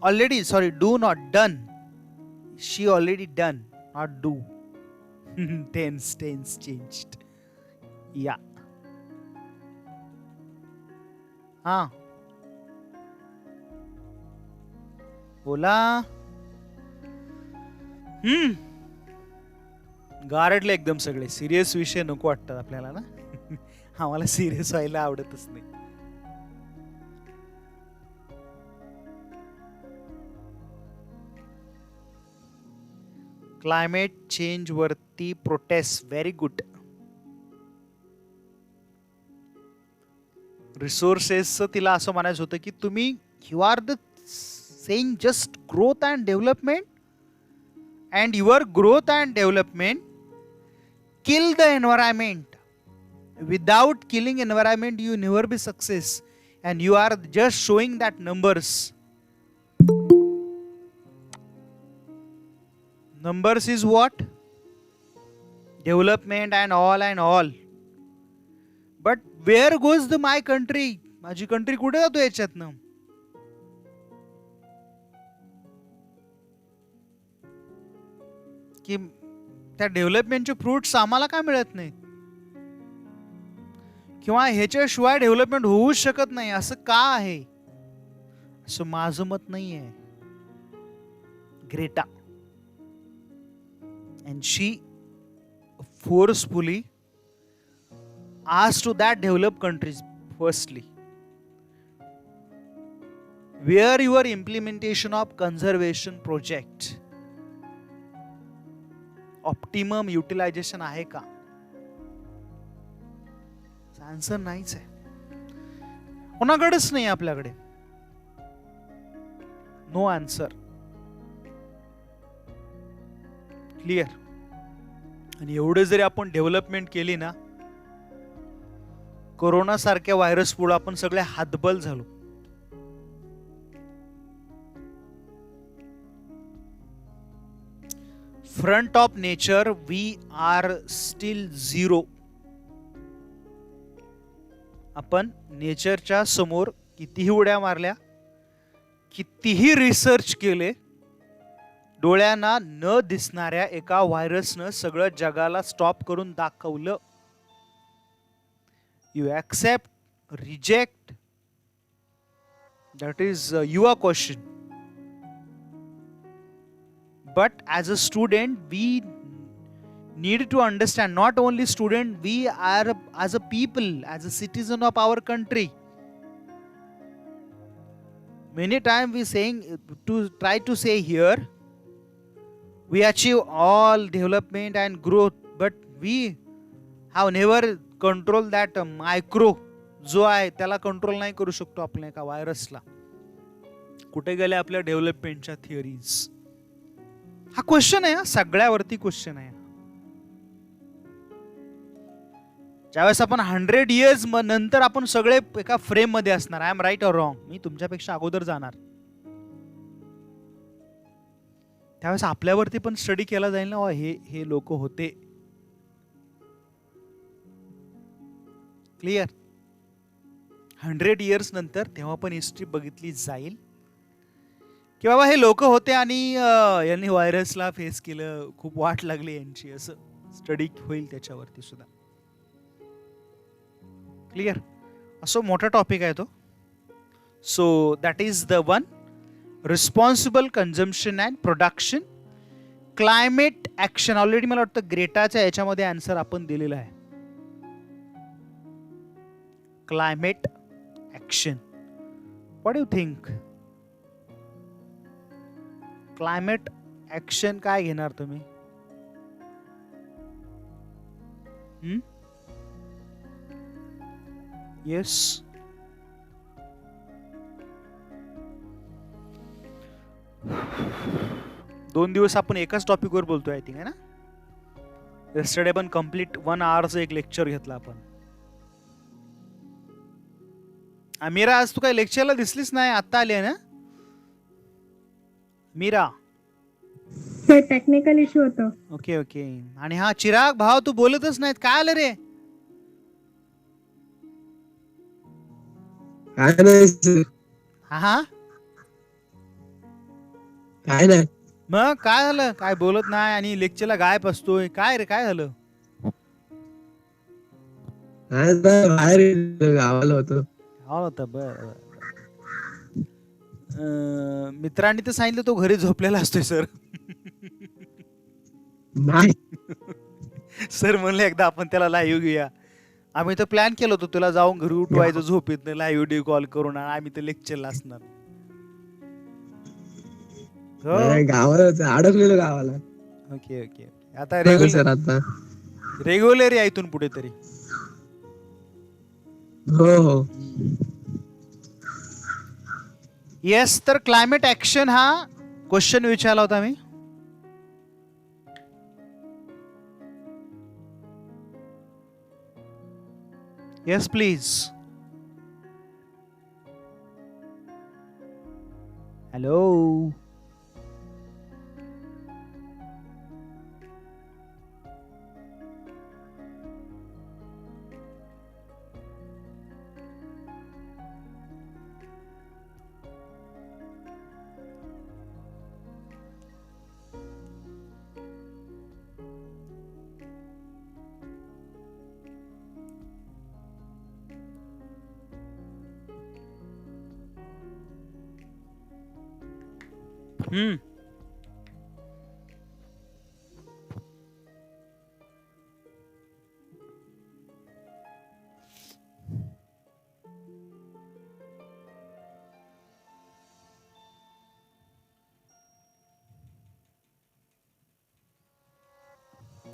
Already, sorry, do not done. She already done, not do. Tense changed. या, हा, बोला. गारडले एकदम सगळे. सिरियस विषय नको वाटतात आपल्याला ना. आम्हाला सिरियस व्हायला आवडतच नाही. क्लायमेट चेंज वरती प्रोटेस्ट. Very good. रिसोर्सेस तिला असं म्हणायचं होतं की तुम्ही you are the saying just growth and development, and your growth and development kill the environment. Without killing environment you never be success, and you are just showing that numbers. Numbers is what? Development and all. But where goes my country? माझी country कुठे जातो याच्यातनं? की त्या डेव्हलपमेंटचे fruits आम्हाला का मिळत नाही, किंवा ह्याच्याशिवाय डेव्हलपमेंट होऊच शकत नाही असं का आहे? असं माझं मत नाही आहे. Greta, and she forcefully asked to that developed countries, firstly, where your implementation of conservation project optimum utilisation आहे का? आन्सर नाहीच आहे. कोणाकडेच नाही आपल्याकडे. No answer. क्लिअर. आणि एवढे जरी आपण डेव्हलपमेंट केली ना, कोरोना सारख्या व्हायरस पुढे आपण सगळे हातबल झालो. Front of nature we are still zero. आपण नेचरच्या समोर कितीही उड्या मारल्या, कितीही रिसर्च केले, डोळ्यांना न दिसणाऱ्या एका व्हायरसनं सगळं जगाला स्टॉप करून दाखवलं. You accept, reject, that is your question. But as a student, we need to understand, not only student, we are as a people, as a citizen of our country. Many times we saying to try to say here, we achieve all development and growth, but we have never controlled that micro जो आहे त्याला control नाही करू शकतो आपण एका व्हायरसला. कुठे गेले आपल्या डेव्हलपमेंटच्या थिअरीज? हा क्वेश्चन आहे, सगळ्यावरती क्वेश्चन आहे. ज्यावेळेस आपण 100 years नंतर आपण सगळे एका फ्रेम मध्ये असणार. I am right or wrong? मी तुमच्यापेक्षा अगोदर जाणार. त्यावेळेस आपल्यावरती पण स्टडी केला जाईल ना, हे लोक होते. क्लिअर. 100 years नंतर तेव्हा पण हिस्ट्री बघितली जाईल की बाबा हे लोक होते आणि यांनी व्हायरसला फेस केलं, खूप वाट लागली यांची, असं स्टडी होईल त्याच्यावरती सुद्धा. क्लिअर. असं मोठा टॉपिक आहे तो. So that is the one. Responsible consumption and production. Climate action. Already मला वाटतं ग्रेटाच्या याच्यामध्ये आन्सर आपण दिलेला आहे. Climate action. What do you think? Climate action काय घेणार तुम्ही? येस. दोन दिवस आपण एकाच टॉपिकवर बोलतोय आय थिंक, आहे ना. येस्टरडे पण कम्प्लीट 1 आवरचं एक लेक्चर घेतला आपण. मीरा, आज तू काय लेक्चरला दिसलीच नाही, आता आली आहे ना मीरा? टेक्निकल इश्यू होतं. Okay okay. आणि हा चिराग भाव, तू बोलतच नाहीत, काय आलं रे? काय नाही sir. हा काय नाही. मग काय झालं? काय बोलत नाही आणि लेक्चरला गायब असतोय, काय रे, काय झालं? काय नाही, बाहेर गेलो, गावाला होतो. होता बर. मित्रांनी तर सांगितलं तो घरी झोपलेला असतोय सर. नाही. सर म्हणले एकदा आपण त्याला लाईव्ह घेऊया. आम्ही तर प्लॅन केलं होतं तुला जाऊन घरी उठवायचं झोपेत, लाईव्ह व्हिडिओ कॉल करून, आम्ही तर लेक्चरला असणार. नाही, गावाला होतो, अडकलेलो गावाला. Okay okay. आता सर आता रेग्युलर आहे इथून पुढे तरी. हो हो. येस. तर क्लायमेट ऍक्शन हा क्वेश्चन विचारला होता मी. Yes please. Hello.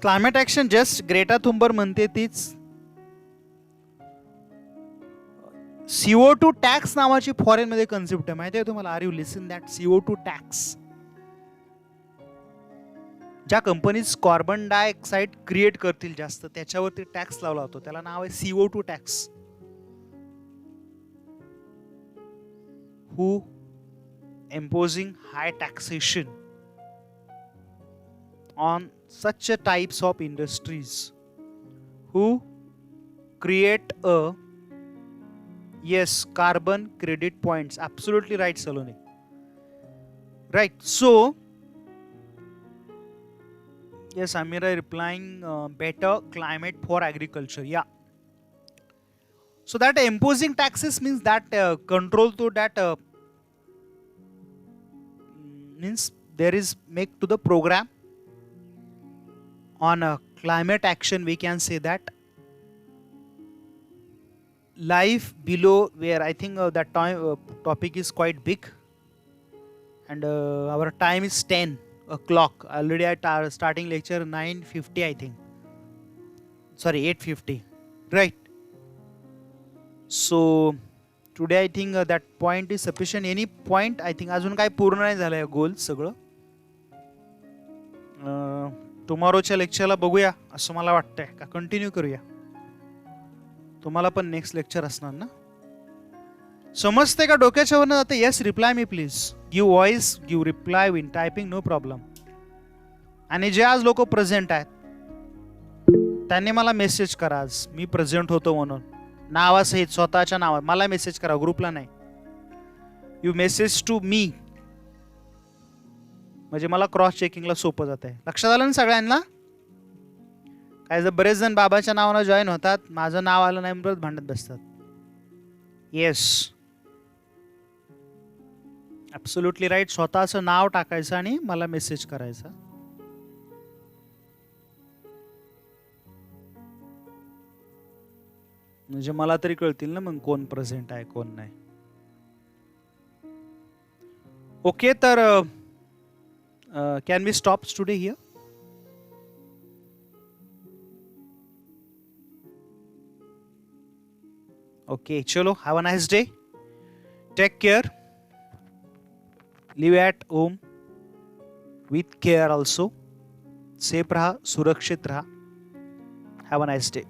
Climate action just Greta Thunberg म्हणते तीच. CO2 टॅक्स नावाची फॉरेन मध्ये कन्सेप्ट आहे, माहिती आहे तुम्हाला? Are you listen that? CO2 tax. ज्या कंपनीज कार्बन डायऑक्साईड क्रिएट करतील जास्त, त्याच्यावरती टॅक्स लावला होतो, त्याला नाव आहे CO2 tax. Who imposing high taxation on such a types of industries who create a carbon credit points. Absolutely right, Saloni. Right. So yes, Amira replying, better climate for agriculture. Yeah. So that imposing taxes means that control to that means there is make to the program on climate action. We can say that life below where I think that topic is quite big, and our time is 10 o'clock already. At starting lecture 9:50 I think, sorry 8:50, right? So today I think that point is sufficient. Any point? I think अजून काय पूर्ण नाही झालंय गोल सगळं. टुमॉरोच्या लेक्चरला बघूया असं मला वाटतंय, का कंटिन्यू करूया? तुम्हाला पण नेक्स्ट लेक्चर असणार ना? समजते का? डोक्याच्या वरनं जाते? Yes, reply me please. Give voice, give reply when typing, no problem. आणि जे आज लोक प्रेझेंट आहेत त्यांनी मला मेसेज करा, आज मी प्रेझेंट होतो म्हणून नावासहित, स्वतःच्या नावात मला मेसेज करा, ग्रुपला नाही. यू मेसेज टू मी, म्हणजे मला क्रॉस चेकिंगला सोपं जात आहे. लक्षात आलं ना सगळ्यांना? काय जर बरेच जण बाबाच्या नावानं जॉईन होतात, माझं नाव आलं नाही म्हणून भांडत बसतात. Yes, absolutely right. स्वतःचं नाव टाकायचं आणि मला मेसेज करायचा. म्हणजे मला तरी कळतील ना मग कोण प्रेझेंट आहे कोण नाही. ओके, तर can we stop today here? Okay चलो, have a nice day, take care, live at home with care also, safe राहा, सुरक्षित राहा, हॅव अ नाईस डे.